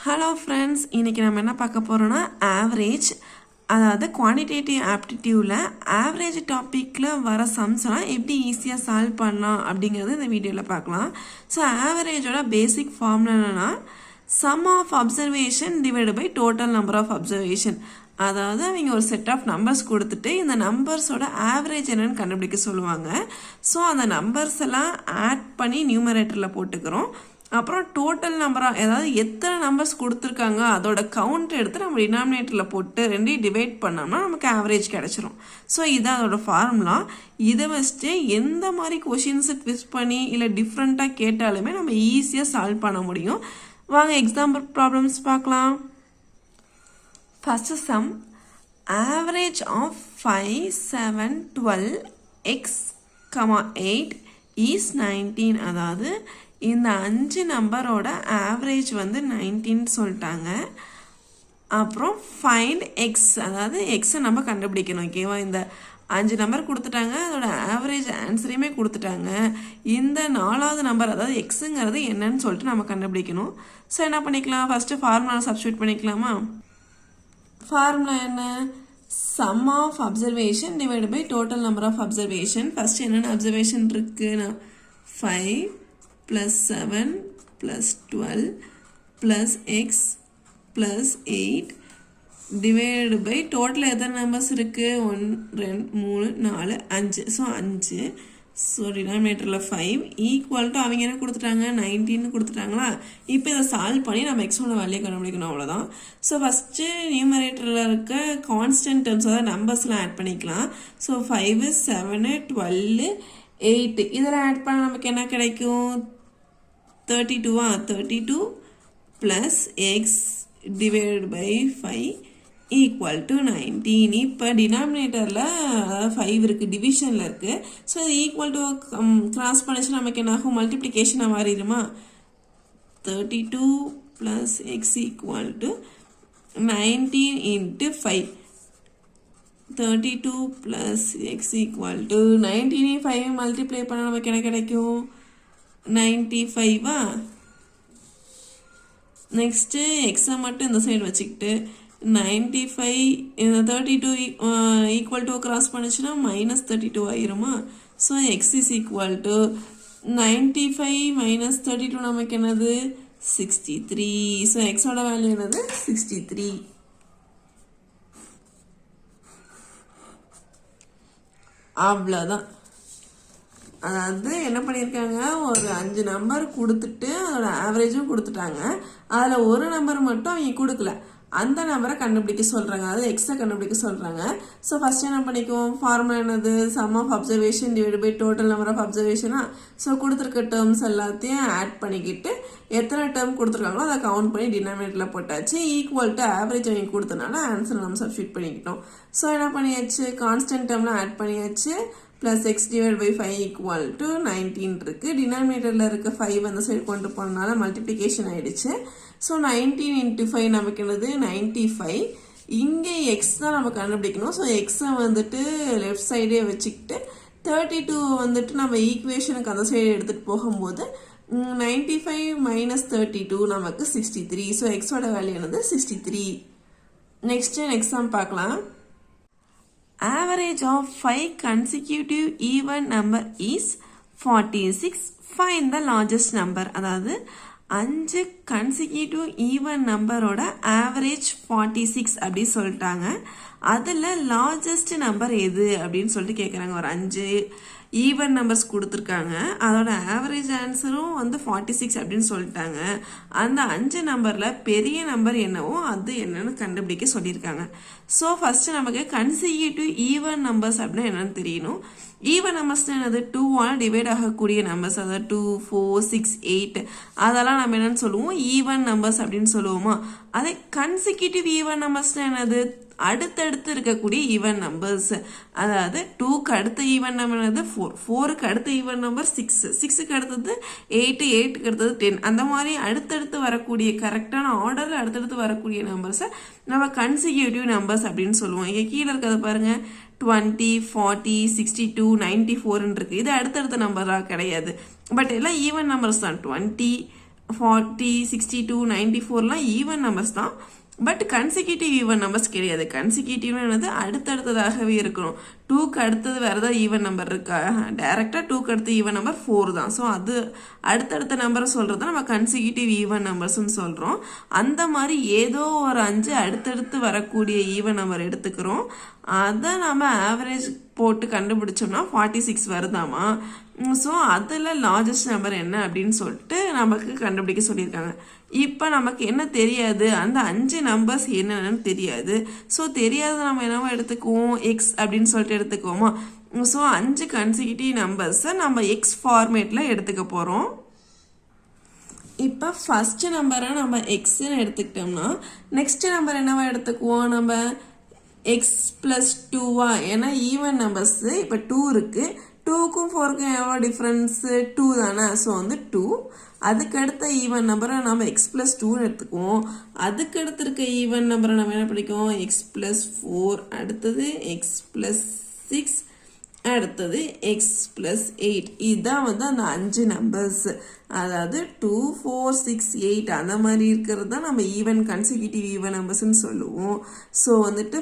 Hello friends, இன்றைக்கி நம்ம என்ன பார்க்க போகிறோன்னா ஆவரேஜ், அதாவது குவான்டிடேட்டிவ் ஆப்டிடியூவில் ஆவரேஜ் டாப்பிக்கில் வர சம்ஸ்லாம் எப்படி ஈஸியாக சால்வ் பண்ணலாம் அப்படிங்கிறது இந்த வீடியோவில் பார்க்கலாம். ஸோ ஆவரேஜோட பேசிக் ஃபார்முலா என்னென்னா sum of observation divide by total number of observation. அதாவது அவங்க ஒரு செட் ஆஃப் நம்பர்ஸ் கொடுத்துட்டு இந்த நம்பர்ஸோட ஆவரேஜ் என்னன்னு கண்டுபிடிக்க சொல்லுவாங்க. ஸோ அந்த நம்பர்ஸ் எல்லாம் ஆட் பண்ணி நியூமரேட்டரில் போட்டுக்கிறோம். அப்புறம் டோட்டல் நம்பராக, அதாவது எத்தனை நம்பர்ஸ் கொடுத்துருக்காங்க அதோட கவுண்ட் எடுத்து நம்ம டினாமினேட்டரில் போட்டு ரெண்டையும் டிவைட் பண்ணோம்னா நமக்கு ஆவரேஜ் கிடச்சிரும். ஸோ இதுதான் அதோட ஃபார்முலா. இதை வச்சுட்டு எந்த மாதிரி கொஷின்ஸை ட்விஸ்ட் பண்ணி இல்லை டிஃப்ரெண்ட்டாக கேட்டாலுமே நம்ம ஈஸியாக சால்வ் பண்ண முடியும். வாங்க எக்ஸாம்பிள் ப்ராப்ளம்ஸ் பார்க்கலாம். First sum, average of 5, 7, 12, x, 8 is 19. அதாவது இந்த 5 நம்பரோட ஆவரேஜ் வந்து 19 சொல்லிட்டாங்க. அப்புறம் ஃபைண்ட் எக்ஸ், அதாவது எக்ஸை நம்ம கண்டுபிடிக்கணும். ஓகேவா, இந்த 5 நம்பர் கொடுத்துட்டாங்க, அதோட ஆவரேஜ் ஆன்சரையுமே கொடுத்துட்டாங்க. இந்த 4வது நம்பர் அதாவது எக்ஸுங்கிறது என்னன்னு சொல்லிட்டு நம்ம கண்டுபிடிக்கணும். ஸோ என்ன பண்ணிக்கலாம், ஃபஸ்ட்டு ஃபார்முலா சப்ஸ்டியூட் பண்ணிக்கலாமா? ஃபார்முலா என்ன? Sum of observation divide by total number of observation. First என்னென்ன அப்சர்வேஷன் இருக்குன்னா 5 plus 7 plus 12 plus x plus 8 divided by total எத்தனை நம்பர்ஸ் இருக்கு? 1 2 3 4 5. ஸோ 5. ஸோ டினாமினேட்டரில் 5 ஈக்குவல் டு அவங்க என்ன கொடுத்துட்டாங்க? 19 கொடுத்துட்டாங்களா? இப்போ இதை சால்வ் பண்ணி நம்ம எக்ஸோட வேல்யூ கண்டுபிடிக்கணும், அவ்வளோதான். ஸோ ஃபஸ்ட்டு நியூமரேட்டரில் இருக்க கான்ஸ்டன்ட் டேர்ம்ஸ், அதாவது நம்பர்ஸ்லாம் ஆட் பண்ணிக்கலாம். ஸோ 5 7 12 8 இதெல்லாம் ஆட் பண்ண நமக்கு என்ன கிடைக்கும்? 32. 32 plus x divided by 5 equal to 19. இப்போ டினாமினேட்டரில் 5 இருக்குது, டிவிஷனில் இருக்குது. ஸோ இது ஈக்குவல் டு கிராஸ் பண்ணிச்சு நமக்கு என்ன ஆகும்? மல்டிப்ளிகேஷனாக மாறிடுமா? 32 plus x equal to 19 into 5. 32 plus x equal to 19 5 multiply பண்ண நமக்கு என்ன கிடைக்கும்? 95. நெக்ஸ்ட்டு எக்ஸை மட்டும் இந்த சைடு வச்சுக்கிட்டு 95 இந்த 32 ஈக்குவல் டு கிராஸ் பண்ணிச்சுன்னா -32 ஆயிருமா? So X is equal to 95 - 32 நமக்கு என்னது? 63. ஸோ எக்ஸோட வேல்யூ என்னது? 63. அவ்வளோதான். அதாவது என்ன பண்ணியிருக்காங்க, ஒரு 5 நம்பர் கொடுத்துட்டு அதோட ஆவரேஜும் கொடுத்துட்டாங்க. அதில் ஒரு நம்பர் மட்டும் அவங்க கொடுக்கல, அந்த நம்பரை கண்டுபிடிக்க சொல்கிறாங்க, அதாவது எக்ஸை கண்டுபிடிக்க சொல்கிறாங்க. ஸோ ஃபஸ்ட் என்ன பண்ணிக்குவோம்? ஃபார்முலா என்னது? Sum of observation divide by total number of அப்சர்வேஷனா? ஸோ கொடுத்துருக்க டேர்ம்ஸ் எல்லாத்தையும் ஆட் பண்ணிக்கிட்டு எத்தனை டேர்ம் கொடுத்துருக்காங்களோ அதை கவுண்ட் பண்ணி டினாமினேட்டரில் போட்டாச்சு. ஈக்குவல் டு ஆவரேஜ் அவங்க கொடுத்தனால ஆன்சர் நம்ம சப்ஸ்டியூட் பண்ணிக்கிட்டோம். ஸோ என்ன பண்ணியாச்சு? கான்ஸ்டன்ட் டேர்ம்லாம் ஆட் பண்ணியாச்சு. plus x divided by 5 equal to 19 இருக்கு. டினாமினேட்டரில் இருக்க 5 அந்த சைடு கொண்டு போனனால மல்டிப்ளிகேஷன் ஆயிடுச்சு. ஸோ 19 into 5 நமக்கு என்னது? 95. இங்கே எக்ஸ் தான் நம்ம கண்டுபிடிக்கணும். ஸோ எக்ஸை வந்துட்டு லெஃப்ட் சைடே வச்சுக்கிட்டு 32 வந்துட்டு நம்ம ஈக்குவேஷனுக்கு அந்த சைடு எடுத்துகிட்டு போகும்போது 95 - 32 நமக்கு 63. ஸோ எக்ஸோட வேல்யூ என்னது? 63. நெக்ஸ்ட் எக்ஸாம் பார்க்கலாம். Average of 5 consecutive even number is 46. Find the largest number. அதாவது 5 consecutive even நம்பரோட ஆவரேஜ் 46 அப்படி சொல்லிட்டாங்க. அதில் லார்ஜஸ்ட் நம்பர் எது அப்படின்னு சொல்லிட்டு கேட்குறாங்க. ஒரு 5 ஈவன் நம்பர்ஸ் கொடுத்துருக்காங்க, அதோட ஆவரேஜ் ஆன்சரும் வந்து 46 அப்படின்னு சொல்லிட்டாங்க. அந்த 5 நம்பரில் பெரிய நம்பர் என்னவோ அது என்னன்னு கண்டுபிடிக்க சொல்லியிருக்காங்க. ஸோ ஃபஸ்ட்டு நமக்கு கன்சிக்யூட்டிவ் ஈவன் நம்பர்ஸ் அப்படின்னா என்னன்னு தெரியணும். ஈவன் நம்பர்ஸ்னால் என்னது? 2ஆல் டிவைட் ஆகக்கூடிய நம்பர்ஸ், அதாவது 2 4 6 8 அதெல்லாம் நம்ம என்னன்னு சொல்லுவோம்? ஈவன் நம்பர்ஸ் அப்படின்னு சொல்லுவோமா? அதே கன்சிக்யூட்டிவ் ஈவன் நம்பர்ஸ்னால் என்னது? அடுத்தடுத்து இருக்கக்கூடிய ஈவன் நம்பர்ஸ். அதாவது 2க்கு அடுத்த ஈவன் நம்பர் என்னது? 4, 4க்கு அடுத்த ஈவன் நம்பர் 6, 6க்கு அடுத்தது 8, 8க்கு அடுத்தது 10. அந்த மாதிரி அடுத்தடுத்து வரக்கூடிய கரெக்டான ஆர்டரில் அடுத்தடுத்து வரக்கூடிய நம்பர்ஸை நம்ம கன்சிக்யூட்டிவ் நம்பர்ஸ் அப்படின்னு சொல்லுவோம். இங்கே கீழே இருக்கிறத பாருங்க, 20 40 62 94 இருக்கு. இது அடுத்தடுத்த நம்பராக கிடையாது, பட் எல்லாம் ஈவன் நம்பர்ஸ் தான். 20 40, 62, 94லாம் ஈவன் நம்பர்ஸ் தான். பட் கன்சிக்யூட்டிவ் ஈவன் நம்பர்ஸ் கிடையாது. கன்சிக்யூட்டிவ்னு என்னது அடுத்தடுத்ததாகவே இருக்கணும். 2க்கு அடுத்தது வேறு ஏதாவது ஈவன் நம்பர் இருக்கா? டேரெக்டாக 2க்கு அடுத்த ஈவன் நம்பர் 4 தான். ஸோ அது அடுத்தடுத்த நம்பரை சொல்கிறது தான் நம்ம கன்சிக்யூட்டிவ் ஈவன் நம்பர்ஸ்ன்னு சொல்கிறோம். அந்த மாதிரி ஏதோ ஒரு 5 அடுத்தடுத்து வரக்கூடிய ஈவன் நம்பர் எடுத்துக்கிறோம். அதை நம்ம ஆவரேஜ் போட்டு கண்டுபிடிச்சோம்னா 46 வருதாமா. ஸோ அதில் லார்ஜஸ்ட் நம்பர் என்ன அப்படின்னு சொல்லிட்டு நமக்கு கண்டுபிடிக்க சொல்லியிருக்காங்க. இப்போ நமக்கு என்ன தெரியாது, அந்த 5 நம்பர்ஸ் என்னென்னு தெரியாது. ஸோ தெரியாத நம்ம என்னவோ எடுத்துக்குவோம், எக்ஸ் அப்படின்னு சொல்லிட்டு எடுத்துக்குவோமா. ஸோ 5 கன்சிக்யூட்டிவ் நம்பர்ஸை நம்ம எக்ஸ் ஃபார்மேட்டில் எடுத்துக்க போகிறோம். இப்போ ஃபஸ்ட்டு நம்பரை நம்ம எக்ஸ்ன்னு எடுத்துக்கிட்டோம்னா நெக்ஸ்ட் நம்பர் என்னவா எடுத்துக்குவோம், நம்ம எக்ஸ் ப்ளஸ் 2வா. ஏன்னா ஈவன் நம்பர்ஸு இப்போ 2 இருக்குது. 2க்கும் 4க்கும் எவ்வளோ டிஃப்ரென்ஸு? 2 தானே. ஸோ 2. அதுக்கடுத்த ஈவன் நம்பரை நம்ம எக்ஸ் ப்ளஸ் 2ன்னு எடுத்துக்குவோம். அதுக்கடுத்து இருக்க ஈவன் நம்பரை நம்ம என்ன படிக்கும், எக்ஸ் ப்ளஸ் 4, அடுத்தது எக்ஸ் ப்ளஸ் 6, அடுத்தது எக்ஸ் ப்ளஸ் 8. இதுதான் அந்த 5 நம்பர்ஸ். அதாவது 2, 4, 6, 8 அந்த மாதிரி இருக்கிறது தான் நம்ம ஈவன் கன்சிக்யூட்டிவ் ஈவன் நம்பர்ஸ்ன்னு சொல்லுவோம். ஸோ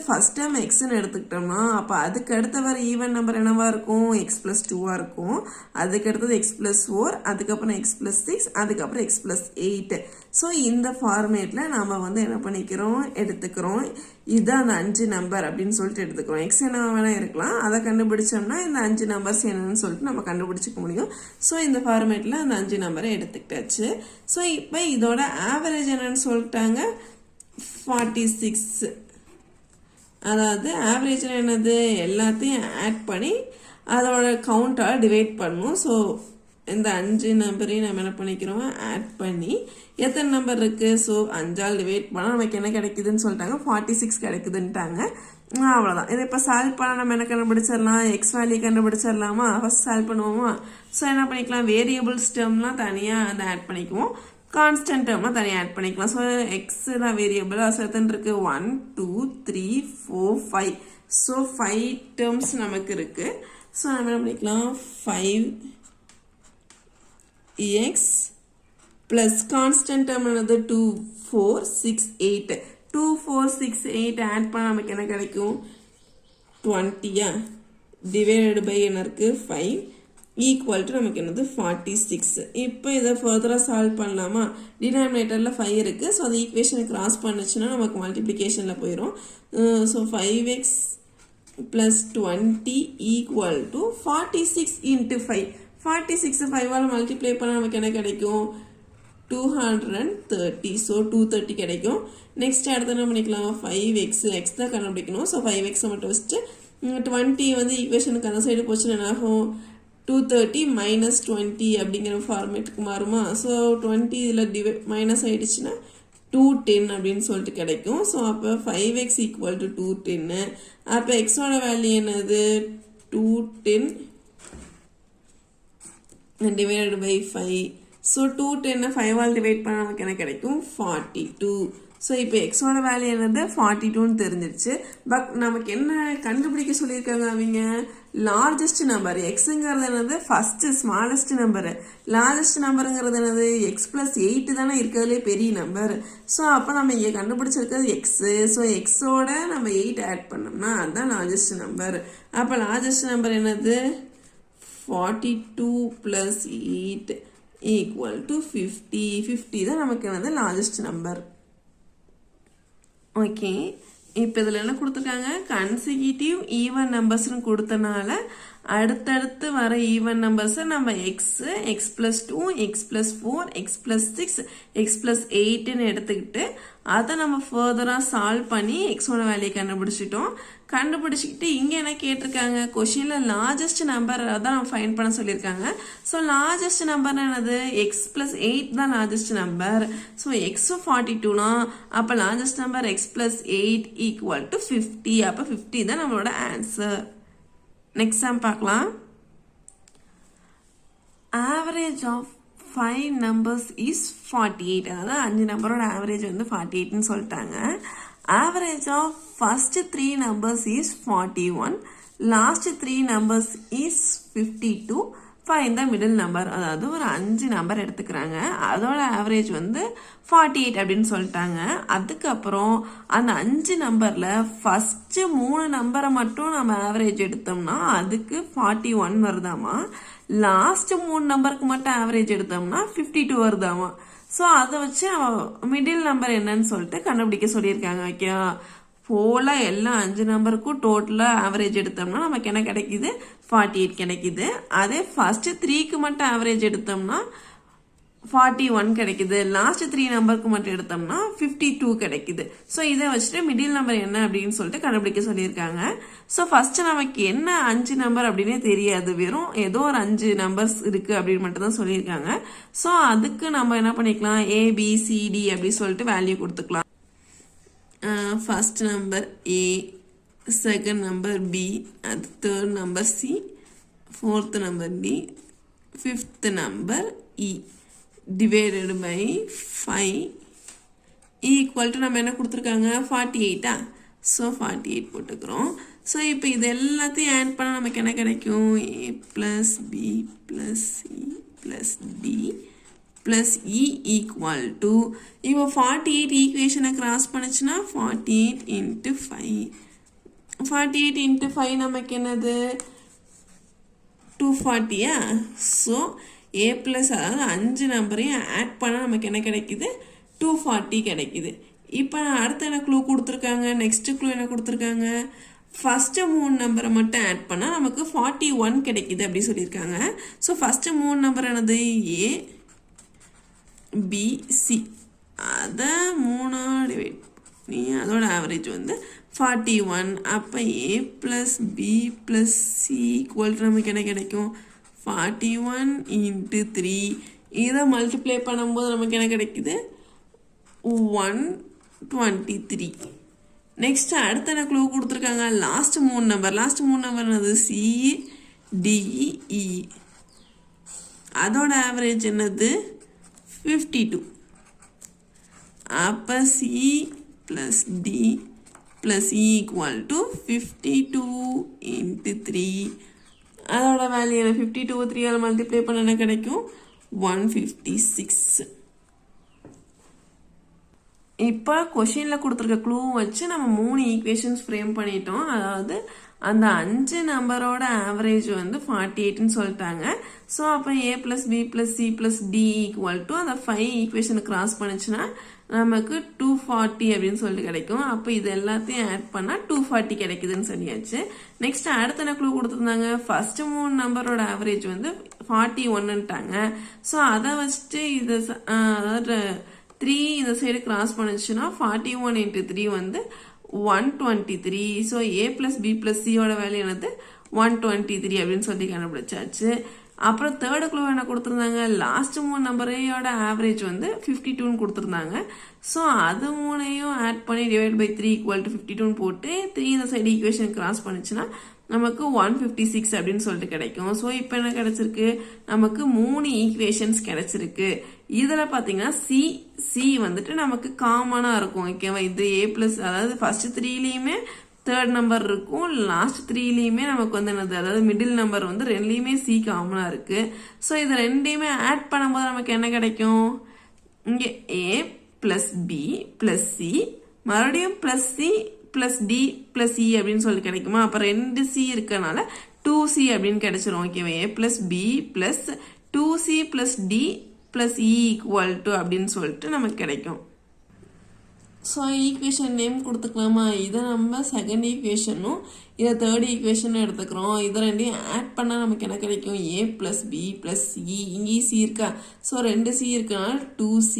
ஃபர்ஸ்ட் டைம் எக்ஸ்ன்னு எடுத்துக்கிட்டோம்னா அப்போ அதுக்கு அடுத்த வர ஈவன் நம்பர் என்னவா இருக்கும், எக்ஸ் ப்ளஸ் 2வாக இருக்கும். அதுக்கு அடுத்தது எக்ஸ் ப்ளஸ் 4, அதுக்கப்புறம் எக்ஸ் ப்ளஸ் 6, அதுக்கப்புறம் எக்ஸ் ப்ளஸ் 8. ஸோ இந்த ஃபார்மேட்டில் நம்ம என்ன பண்ணிக்கிறோம், எடுத்துக்கிறோம். இதுதான் அந்த 5 நம்பர் அப்படின்னு சொல்லிட்டு எடுத்துக்கிறோம். எக்ஸ் என்ன வேணா இருக்கலாம், அதை கண்டுபிடிச்சோம்னா இந்த 5 நம்பர்ஸ் என்னன்னு சொல்லிட்டு நம்ம கண்டுபிடிச்சிக்க முடியும். ஸோ இந்த ஃபார்மேட்டில் அந்த 5 நம்பரை எடுத்துக்கிட்டாச்சு. ஸோ இப்போ இதோட ஆவரேஜ் என்னன்னு சொல்லிட்டாங்க, 46. அதாவது ஆவரேஜ் என்னது, எல்லாத்தையும் ஆட் பண்ணி அதோட கவுண்டால் டிவைட் பண்ணும். ஸோ இந்த 5 நம்பரையும் நம்ம என்ன பண்ணிக்கிறோம், ஆட் பண்ணி எத்தனை நம்பர் இருக்குது, ஸோ 5ஆல் டிவைட் பண்ணால் நமக்கு என்ன கிடைக்குதுன்னு சொல்லிட்டாங்க, 46 கிடைக்குதுன்ட்டாங்க. அவ்வளோதான். இதை இப்போ சால்வ் பண்ணால் நம்ம என்ன கண்டுபிடிச்சிடலாம், எக்ஸ் வேல்யூ கண்டுபிடிச்சிடலாமா. ஃபர்ஸ்ட் சால்வ் பண்ணுவோமா. ஸோ என்ன பண்ணிக்கலாம், வேரியபிள்ஸ் டேர்ம்லாம் தனியாக அதை ஆட் பண்ணிக்குவோம், கான்ஸ்டன்ட் டேர்ம்லாம் தனியாக ஆட் பண்ணிக்கலாம். ஸோ எக்ஸ் தான் வேரியபிள், அது எத்தனை இருக்குது, 1, 2, 3, 4, 5. ஸோ 5 டேர்ம்ஸ் நமக்கு இருக்குது. ஸோ நம்ம என்ன பண்ணிக்கலாம், 5x ப்ளஸ் கான்ஸ்டன்ட் டேர்ம் என்னது 2, 4, 6, 8. 2, 4, 6, 8 ஆட் பண்ண நமக்கு என்ன கிடைக்கும், 20 டிவைடட் பை என்ன இருக்குது 5 ஈக்குவல் டு நமக்கு என்னது 46. இப்போ இதை ஃபர்தராக சால்வ் பண்ணலாமா. டினாமினேட்டரில் 5 இருக்குது. ஸோ அது ஈக்குவேஷனை கிராஸ் பண்ணுச்சுன்னா நமக்கு மல்டிப்ளிகேஷனில் போயிடும். So 5x plus 20 equal to 46 into 5. 46 5ஆல் மல்டிப்ளை பண்ணால் நமக்கு என்ன கிடைக்கும், 230. ஸோ 230 கிடைக்கும். நெக்ஸ்ட் அடுத்து என்ன பண்ணிக்கலாம், 5x, எக்ஸ் தான் கண்டுபிடிக்கணும். ஸோ 5x மட்டும் வச்சுட்டு 20 ஈக்குவேஷனுக்கு அந்த சைடு போச்சுன்னா என்ன ஆகும், 230 மைனஸ் 20 அப்படிங்கிற ஃபார்மேட்டுக்கு மாறுமா. ஸோ 20 இதில் மைனஸ் ஆயிடுச்சுன்னா 210 அப்படின்னு சொல்லிட்டு கிடைக்கும். ஸோ அப்போ 5x ஈக்குவல் டு 210. அப்போ எக்ஸோட வேல்யூ என்னது, 210 டிவைடட் பை 5. ஸோ 210 5ஆல் டிவைட் பண்ண நமக்கு என்ன கிடைக்கும், 42. ஸோ இப்போ எக்ஸோட வேல்யூ என்னது 42ன்னு தெரிஞ்சிருச்சு. பட் நமக்கு என்ன கண்டுபிடிக்க சொல்லியிருக்காங்க அவங்க, லார்ஜஸ்ட் நம்பர். எக்ஸுங்கிறது என்னது ஃபஸ்ட்டு ஸ்மாலஸ்ட் நம்பரு, லார்ஜஸ்ட் நம்பருங்கிறது என்னது எக்ஸ் ப்ளஸ் 8 தானே இருக்கிறதுலே பெரிய நம்பர். ஸோ அப்போ நம்ம இங்கே கண்டுபிடிச்சிருக்கிறது எக்ஸு. ஸோ எக்ஸோட நம்ம 8 ஆட் பண்ணோம்னா அதுதான் லார்ஜஸ்ட் நம்பர். அப்போ லார்ஜஸ்ட் நம்பர் என்னது 42 ப்ளஸ் 8 ஈக்குவல் டு 50. 50 தான் நமக்கு என்னது லார்ஜஸ்ட் நம்பர். ஓகே, இப்போ இதில் என்ன கொடுத்துருக்காங்க, கன்சிக்யூட்டிவ் ஈவன் நம்பர்ஸ்னு கொடுத்தனால அடுத்தடுத்து வர ஈவன் நம்பர்ஸை நம்ம X, X plus 2, X plus 4, X plus 6, X plus 8ன்னு எடுத்துக்கிட்டு அதை நம்ம ஃபர்தராக சால்வ் பண்ணி எக்ஸோட வேல்யூ கண்டுபிடிச்சிட்டோம். கண்டுபிடிச்சிக்கிட்டு இங்கே என்ன கேட்டிருக்காங்க, கொஷினில் லார்ஜஸ்ட் நம்பர் தான் நம்ம ஃபைண்ட் பண்ண சொல்லியிருக்காங்க. ஸோ லார்ஜஸ்ட் நம்பர் என்னது, எக்ஸ் ப்ளஸ் 8 தான் லார்ஜஸ்ட் நம்பர். ஸோ எக்ஸும் 42னா அப்போ largest number x plus 8 equal to 50. அப்போ 50 தான் நம்மளோட ஆன்சர். நெக்ஸ்ட் சம் பார்க்கலாம். Average of 5 numbers is 48. அதாவது 5 நம்பரோட ஆவரேஜ் 48ன்னு சொல்லிட்டாங்க. Average of first 3 numbers is 41, last 3 numbers is 52, find the middle number. அதாவது ஒரு 5 நம்பர் எடுத்துக்கிறாங்க, அதோட ஆவரேஜ் வந்து 48 அப்படின்னு சொல்லிட்டாங்க. அதுக்கப்புறம் அந்த 5 நம்பர்ல ஃபர்ஸ்ட் 3 நம்பரை மட்டும் நம்ம ஆவரேஜ் எடுத்தோம்னா அதுக்கு 41 வருதாமா, லாஸ்ட் 3 நம்பருக்கு மட்டும் ஆவரேஜ் எடுத்தோம்னா 52 வருதாமா. ஸோ அதை வச்சு மிடில் நம்பர் என்னன்னு சொல்லிட்டு கண்டுபிடிக்க சொல்லியிருக்காங்க. ஓகேவா, போல எல்லா 5 நம்பருக்கும் டோட்டலா ஆவரேஜ் எடுத்தோம்னா நமக்கு என்ன கிடைக்குது, 48 கிடைக்குது. அதே ஃபர்ஸ்ட் 3க்கு மட்டும் ஆவரேஜ் எடுத்தோம்னா 41 கிடைக்குது, லாஸ்ட் 3 நம்பருக்கு மட்டும் எடுத்தோம்னா 52 கிடைக்குது. ஸோ இதை வச்சுட்டு மிடில் நம்பர் என்ன அப்படின்னு சொல்லிட்டு கண்டுபிடிக்க சொல்லியிருக்காங்க. ஸோ ஃபர்ஸ்ட் நமக்கு என்ன 5 நம்பர் அப்படின்னே தெரியாது, வெறும் ஏதோ ஒரு 5 நம்பர்ஸ் இருக்கு அப்படின்னு மட்டும் தான் சொல்லியிருக்காங்க. ஸோ அதுக்கு நம்ம என்ன பண்ணிக்கலாம், ABCD அப்படி சொல்லிட்டு வேல்யூ கொடுத்துக்கலாம். First number A, second number B, அது third number C, fourth number D, fifth number E divided by 5 equal to நம்ம என்ன கொடுத்துருக்காங்க 48. ஸோ 48 போட்டுக்கிறோம். ஸோ இப்போ இது எல்லாத்தையும் ஆட் பண்ண நமக்கு என்ன கிடைக்கும், A plus B plus C plus D plus E equal to, இப்போ 48 ஈக்குவேஷனை கிராஸ் பண்ணுச்சுன்னா 48 into 5. 48 into 5 நமக்கு என்னது 240. ஸோ A plus அதாவது 5 நம்பரையும் ஆட் பண்ணால் நமக்கு என்ன கிடைக்குது 240 கிடைக்குது. இப்போ அடுத்த என்ன க்ளூ கொடுத்துருக்காங்க, நெக்ஸ்ட் க்ளூ என்ன கொடுத்துருக்காங்க, ஃபர்ஸ்ட் 3 நம்பரை மட்டும் ஆட் பண்ணால் நமக்கு 41 கிடைக்குது அப்படி சொல்லியிருக்காங்க. ஸோ ஃபர்ஸ்ட் 3 நம்பர் என்னது A B C, அதை 3 டிவைட் பண்ணி அதோட ஆவரேஜ் வந்து 41. அப்போ A plus B plus C equal நமக்கு என்ன கிடைக்கும் 41 into 3. இதை மல்டிப்ளை பண்ணும்போது நமக்கு என்ன கிடைக்குது 123. நெக்ஸ்ட் அடுத்த என்ன க்ளூ கொடுத்துருக்காங்க, லாஸ்ட் 3 நம்பர் என்னது C D E, அதோட ஆவரேஜ் என்னது 52. அப்போ C plus D plus E equal to 52 into 3. அதோட வேல்யூ என்ன 52 3ஆல் மல்டிப்ளை பண்ண என்ன கிடைக்கும் 156. இப்போ கொஷினில் கொடுத்துருக்க க்ளூ வச்சு நம்ம 3 ஈக்குவேஷன்ஸ் ஃப்ரேம் பண்ணிட்டோம். அதாவது அந்த 5 நம்பரோட ஆவரேஜ் வந்து 48ன்னு சொல்லிட்டாங்க. ஸோ அப்போ A plus B plus C plus D equal to அந்த 5 ஈக்குவேஷனை கிராஸ் பண்ணிச்சுன்னா நமக்கு 240 அப்படின்னு சொல்லிட்டு கிடைக்கும். அப்போ இது எல்லாத்தையும் ஆட் பண்ணால் 240 கிடைக்குதுன்னு சொல்லியாச்சு. நெக்ஸ்ட் அடுத்த என்ன க்ளூ கொடுத்துருந்தாங்க, ஃபர்ஸ்ட் 3 நம்பரோட ஆவரேஜ் வந்து 41ன்ட்டாங்க. ஸோ அதை வச்சுட்டு இது அதாவது 3 இந்த சைடு கிராஸ் பண்ணிச்சுன்னா 41 into 3 வந்து 123. So A plus B plus C ஓட வேல்யூ என்னது 123 அப்படின்னு சொல்லி கண்டுபிடிச்சாச்சு. அப்புறம் தேர்டு க்ளூ என்ன கொடுத்துருந்தாங்க, லாஸ்ட் 3 நம்பரையோட ஆவரேஜ் வந்து 52ன்னு கொடுத்துருந்தாங்க. ஸோ அது 3ஐயும் ஆட் பண்ணி டிவைட் பை 3 ஈக்குவல் டு 52ன்னு போட்டு 3 இந்த சைடு ஈக்குவேஷன் கிராஸ் பண்ணிச்சுன்னா நமக்கு 156 அப்படின்னு சொல்லிட்டு கிடைக்கும். ஸோ இப்போ என்ன கிடைச்சிருக்கு, நமக்கு 3 ஈக்குவேஷன்ஸ் கிடைச்சிருக்கு. இதில் பார்த்தீங்கன்னா சி வந்துட்டு நமக்கு காமனாக இருக்கும். ஓகேவா, இது A பிளஸ் அதாவது ஃபர்ஸ்ட் 3லையுமே தேர்ட் நம்பர் இருக்கும், லாஸ்ட் 3லையுமே நமக்கு வந்து என்னது அதாவது மிடில் நம்பர் வந்து ரெண்டுலையுமே C காமனாக இருக்கு. ஸோ இது ரெண்டையுமே ஆட் பண்ணும்போது நமக்கு என்ன கிடைக்கும், இங்கே A plus B plus C மறுபடியும் plus C plus D plus E அப்படின்னு சொல்லி கிடைக்குமா. அப்போ 2 C இருக்கனால 2C அப்படின்னு கிடைச்சிரும். ஓகேவா, A plus B plus 2C plus D plus E equal to அப்படின்னு சொல்லிட்டு நமக்கு கிடைக்கும். ஸோ ஈக்குவேஷன் நேம் கொடுத்துக்கலாமா, இதை நம்ம செகண்ட் ஈக்குவேஷனும் இதை தேர்ட் ஈக்குவேஷனும் எடுத்துக்கிறோம். இதை ரெண்டையும் ஆட் பண்ணால் நமக்கு என்ன கிடைக்கும், A plus B plus C, இங்கேயும் C இருக்கா, ஸோ 2 C இருக்கனால 2C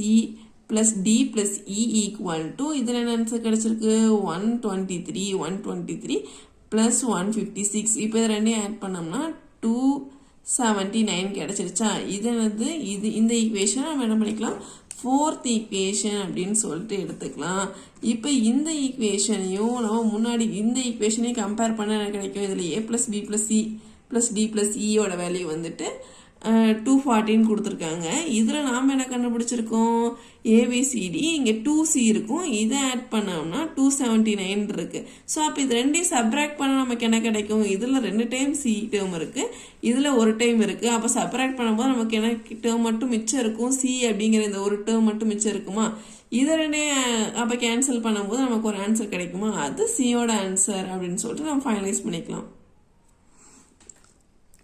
plus D plus E equal to இதில் என்ன ஆன்சர் கிடைச்சிருக்கு 123 plus 156. இப்போ இது ரெண்டையும் ஆட் பண்ணோம்னா 279 கிடைச்சிருச்சா. இது என்னது, இது இந்த ஈக்குவேஷன் நம்ம என்ன பண்ணிக்கலாம் ஃபோர்த் ஈக்குவேஷன் அப்படின்னு சொல்லிட்டு எடுத்துக்கலாம். இப்போ இந்த ஈக்குவேஷனையும் நம்ம முன்னாடி இந்த ஈக்குவேஷனையும் கம்பேர் பண்ண என்ன கிடைக்கும், இதில் A plus B plus C plus D plus E ஓட வேல்யூ வந்துட்டு 240 கொடுத்துருக்காங்க. இதில் நாம் என்ன கண்டுபிடிச்சிருக்கோம், ஏபிசிடி இங்கே 2C இருக்கும், இதை ஆட் பண்ணோம்னா 279 இருக்கு. ஸோ அப்போ இது ரெண்டையும் சப்ராக்ட் பண்ண நமக்கு என்ன கிடைக்கும், இதில் 2 டைம் சி டேர்ம் இருக்கு, இதில் ஒரு டைம் இருக்கு. அப்போ சப்ராக்ட் பண்ணும்போது நமக்கு என்ன டேர்ம் மட்டும் மிச்சம் இருக்கும், சி அப்படிங்கிற இந்த ஒரு டேர்ம் மட்டும் மிச்சம் இருக்குமா. இதை ரெண்டே அப்போ கேன்சல் பண்ணும்போது நமக்கு ஒரு ஆன்சர் கிடைக்குமா, அது சியோட ஆன்சர் அப்படின்னு சொல்லிட்டு நம்ம ஃபைனலைஸ் பண்ணிக்கலாம்.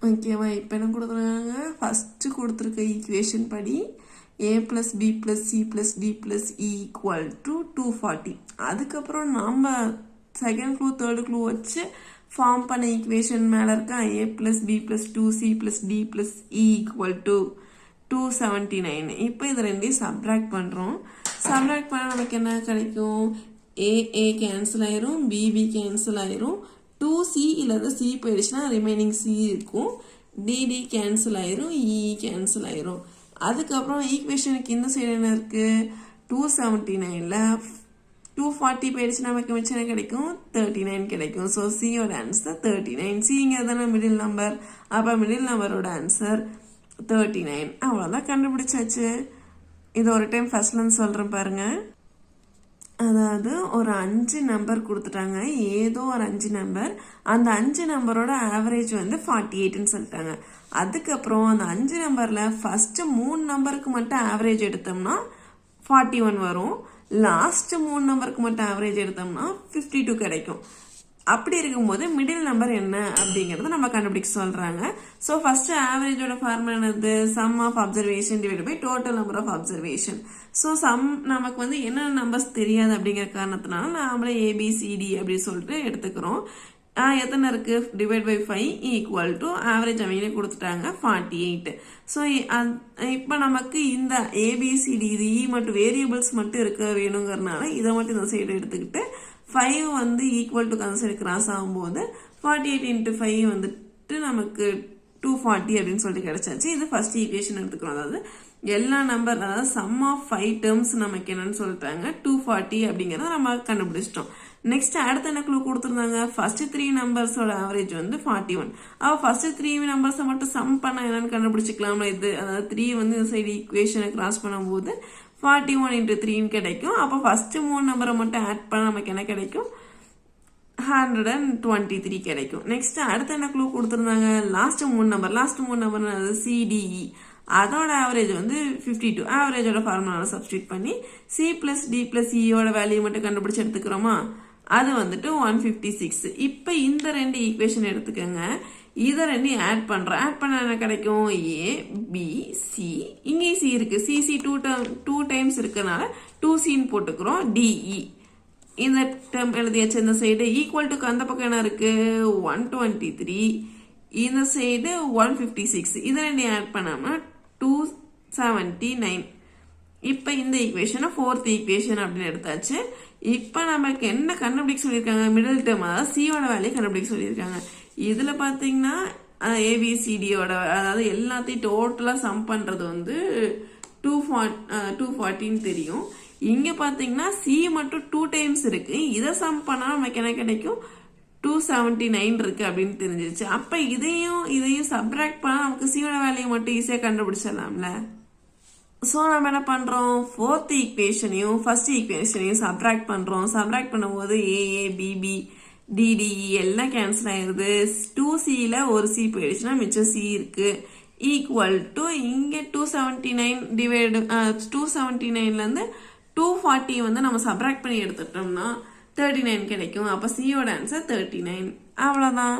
ஓகேவா, இப்போ என்ன கொடுத்துருக்காங்க, ஃபஸ்ட்டு கொடுத்துருக்க ஈக்குவேஷன் படி a + b + c + d + e = 240. அதுக்கப்புறம் நம்ம செகண்ட் க்ளூ தேர்ட் க்ளூ வச்சு ஃபார்ம் பண்ண ஈக்குவேஷன் மேலே இருக்க a + b + 2c + d + e = 279. இப்போ இது ரெண்டையும் சப்ராக்ட் பண்ணுறோம். சப்ராக்ட் பண்ண நமக்கு என்ன கிடைக்கும், a கேன்சல் ஆயிரும், b கேன்சல் ஆயிரும், 2c இல்லாத c போயிடுச்சுன்னா ரிமைனிங் c இருக்கும், dd கேன்சல் ஆயிரும், e கேன்சல் ஆயிரும். அதுக்கப்புறம் ஈக்குவேஷனுக்கு இந்த சைடு என்ன இருக்கு, 279ல 240 போயிடுச்சுன்னா நமக்கு மிச்சம் என்ன கிடைக்கும், 39 கிடைக்கும். ஸோ சியோட ஆன்சர் 39. சிங்கிறதான மிடில் நம்பர், அப்போ மிடில் நம்பரோட ஆன்சர் 39. அவ்வளோதான், கண்டுபிடிச்சாச்சு. இது ஒரு டைம் ஃபர்ஸ்ட்லேருந்து சொல்கிறேன் பாருங்க. அதாவது ஒரு 5 நம்பர் கொடுத்துட்டாங்க, ஏதோ ஒரு 5 நம்பர், அந்த 5 நம்பரோட ஆவரேஜ் வந்து 48ன்னு சொல்லிட்டாங்க. அதுக்கப்புறம் அந்த 5 நம்பரில் ஃபஸ்ட்டு 3 நம்பருக்கு மட்டும் ஆவரேஜ் எடுத்தோம்னா 41 வரும், லாஸ்ட்டு 3 நம்பருக்கு மட்டும் ஆவரேஜ் எடுத்தோம்னா 52 கிடைக்கும். அப்படி இருக்கும்போது மிடில் நம்பர் என்ன அப்படிங்கறத நம்ம கண்டுபிடிக்க சொல்றாங்க. ஸோ ஃபர்ஸ்ட் ஆவரேஜோட ஃபார்முலா என்னது, sum of observation divide by total number of observation. So sum நமக்கு வந்து என்னென்ன நம்பர்ஸ் தெரியாது அப்படிங்கிற காரணத்தினால நாமளே ஏபிசிடி அப்படின்னு சொல்லிட்டு எடுத்துக்கிறோம். எத்தனை இருக்கு, டிவைட் பை 5 = ஆவரேஜ் அவங்களே கொடுத்துட்டாங்க 48. ஸோ இப்போ நமக்கு இந்த ஏபிசிடி இது இ மட்டும் வேரியபிள்ஸ் மட்டும் இருக்க வேணுங்கிறதுனால இதை மட்டும் இந்த சைடு எடுத்துக்கிட்டு 5 வந்து ஈக்குவல் டு கன்சைடு கிராஸ் ஆகும்போது 48 × 5 வந்துட்டு நமக்கு 240 அப்படின்னு சொல்லிட்டு கிடைச்சாச்சு. இது ஃபர்ஸ்ட் ஈக்குவேஷன் எடுத்துக்கிறோம். அதாவது எல்லா நம்பர், அதாவது சம் ஆஃப் 5 டேர்ம்ஸ் நமக்கு என்னன்னு சொல்லிட்டாங்க 240 அப்படிங்கிறத நம்ம கண்டுபிடிச்சிட்டோம். நெக்ஸ்ட் அடுத்த என்ன க்ளூ கொடுத்துருந்தாங்க, ஃபர்ஸ்ட் 3 நம்பர்ஸோட ஆவரேஜ் வந்து 41. அப்போ ஃபர்ஸ்ட் 3 நம்பர்ஸை மட்டும் சம் பண்ண என்னன்னு கண்டுபிடிச்சிக்கலாம்ல. இது அதாவது 3 வந்து இந்த சைடு ஈக்குவேஷனை கிராஸ் பண்ணும்போது 41 × 3 கிடைக்கும். அப்போ ஃபர்ஸ்ட் 3 நம்பரை மட்டும் ஆட் பண்ண நமக்கு என்ன கிடைக்கும், 123 கிடைக்கும். நெக்ஸ்ட் அடுத்த என்ன க்ளூ கொடுத்துருந்தாங்க, லாஸ்ட் 3 நம்பர் சிடிஇ, அதோட ஆவரேஜ் வந்து 52. ஆவரேஜோட ஃபார்முலாவை சப்ஸ்டியூட் பண்ணி சி + டி + இயோட வேல்யூ மட்டும் கண்டுபிடிச்சு எடுத்துக்கிறோமா, அது வந்துட்டு 156. இப்போ இந்த 2 ஈக்குவேஷன் எடுத்துக்கோங்க, இதை ரெண்டையும் ஆட் பண்றோம். ஆட் பண்ண என்ன கிடைக்கும், ஏ பி சி, இங்கேயும் சி இருக்கு, சிசி 2 டைம்ஸ் இருக்கனால 2சின்னு போட்டுக்கிறோம், டிஇ இந்த டேர்ம் எழுதியாச்சு. இந்த சைடு ஈக்குவல் டுக்கு அந்த பக்கம் என்ன இருக்கு 123, இந்த சைடு 156. இதை ரெண்டையும் ஆட் பண்ணாம 279. இப்போ இந்த ஈக்குவேஷனை 4th ஈக்குவேஷன் அப்படின்னு எடுத்தாச்சு. இப்போ நமக்கு என்ன கண்டுபிடிக்க சொல்லியிருக்காங்க, மிடில் டேர்ம், அதாவது சியோட வேல்யூ கண்டுபிடிக்க சொல்லியிருக்காங்க. இதுல பாத்தீங்கன்னா ஏபிசிடியோட அதாவது எல்லாத்தையும் டோட்டலா சம் பண்றது வந்து 240 தெரியும். இங்க பாத்தீங்கன்னா சி மட்டும் 2 டைம்ஸ் இருக்கு, இதை சம் பண்ணா நமக்கு என்ன கிடைக்கும் 279 இருக்கு அப்படின்னு தெரிஞ்சிருச்சு. அப்ப இதையும் சப்ராக்ட் பண்ணா நமக்கு சியோட வேல்யூ மட்டும் ஈஸியா கண்டுபிடிச்சிடலாம்ல. ஸோ நம்ம என்ன பண்றோம், 4th ஈக்குவேஷனையும் ஃபர்ஸ்ட் ஈக்குவேஷனையும் சப்ராக்ட் பண்றோம். சப்ராக்ட் பண்ணும்போது ஏஏ பிபி டிடிஇ எல்லாம் கேன்சல் ஆயிருது. 2சியில் ஒரு சி போயிடுச்சுன்னா மிச்சம் சி இருக்கு, ஈக்குவல் டு இங்கே 279 டிவைடு 279லேருந்து 240 வந்து நம்ம சப்ராக்ட் பண்ணி எடுத்துட்டோம்னா 39 கிடைக்கும். அப்போ சியோட ஆன்சர் 39. அவ்வளோதான்.